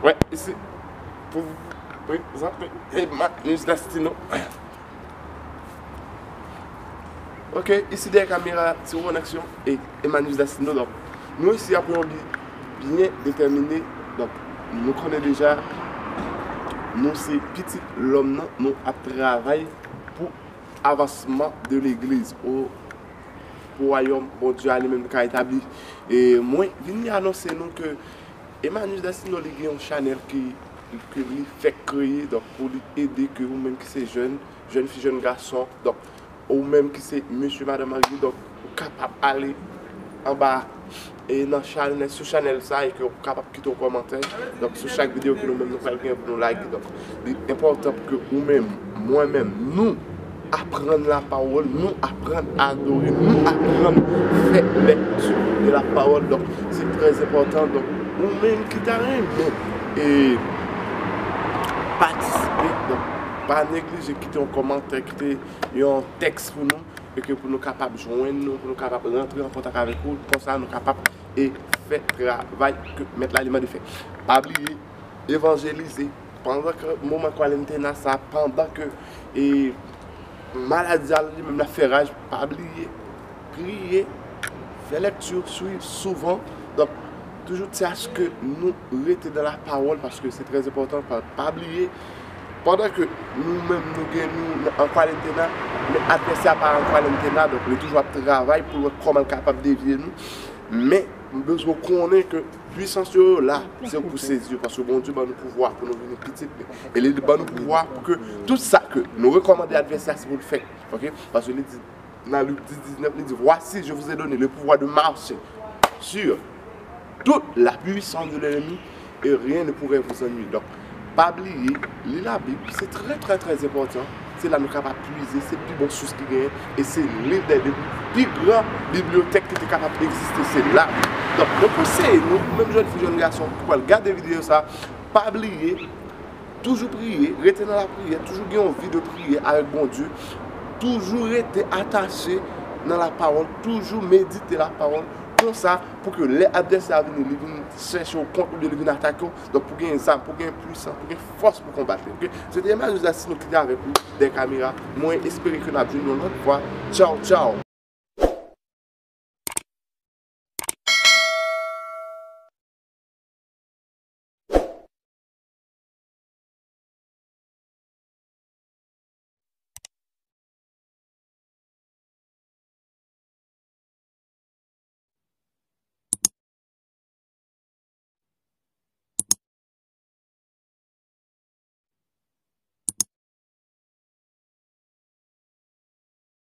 Ouais, ici, pour vous présenter Emmanuel Dastino. Ok, ici des caméras sur en action et Emmanuel Dastino. Donc, nous ici, après, on bien déterminé. Donc, nous connaissons déjà, nous, c'est petit l'homme, nous, à travailler pour avancement de l'église. Au royaume, bon Dieu, a lui-même qui a établi. Et moi, je viens annoncer nous que Emmanuel Dastino, il a une channel qui lui fait créer donc, pour lui aider que vous-même qui c'est jeune fille, jeune garçon, donc ou même qui c'est monsieur, madame, Marie, donc capable d'aller en bas et dans channel, sur channel ça et que vous capable de quitter un commentaire. Donc sur chaque vidéo que nous-mêmes nous faisons pour nous liker. Donc c'est important que vous-même, moi-même, nous apprendre la parole, nous apprendre à adorer, nous apprendre à faire lecture de la parole. Donc c'est très important. Donc vous-même qui t'arrive et participer, donc pas négliger, quitter un commentaire, quitter un texte pour nous, et que pour nous capables de joindre nous, pour nous capables de rentrer en contact avec vous, pour ça nous capables et faire travail, que mettre l'aliment de fait. Pas oublier, évangéliser, pendant que le moment quarantaine ça, pendant que et maladie, même la ferrage, pas oublier, prier, faire lecture, suivre souvent. Donc, toujours à ce que nous restons dans la parole parce que c'est très important, pas oublier. Pendant que nous-mêmes nous gagnons en quarantaine, l'adversaire part en quarantaine, donc nous toujours à travail pour voir comment capable de dévier nous. Mais nous devons connaître que la puissance là, c'est pour saisir parce que bon Dieu va nous pouvoir pour nous venir petit. Et il va nous pouvoir pour que tout ça que nous recommandons à l'adversaire, c'est pour le faire. Okay? Parce que dans Luc 10, 19, il dit voici, je vous ai donné le pouvoir de marcher sur toute la puissance de l'ennemi et rien ne pourrait vous ennuyer. Donc, pas oublier, lire la Bible, c'est très important. C'est là que nous sommes capables de puiser, c'est le plus bon source qui gagne. Et c'est l'une des plus grandes bibliothèques qui est capable d'exister, c'est là. Donc, nous conseillons, nous, même jeunes filles, jeunes garçons, pour regarder des vidéos, ça, pas oublier, toujours prier, rester dans la prière, toujours avoir envie de prier avec bon Dieu, toujours être attaché dans la parole, toujours méditer la parole. Comme ça, pour que les adversaires viennent chercher au compte ou viennent attaquer, donc pour gagner ça, pour gagner puissance, pour gagner force pour combattre. Okay? C'était Emmanuel Dastino qui était avec vous, des caméras. Moi, j'espère que nous avons vu une autre fois. Ciao, ciao!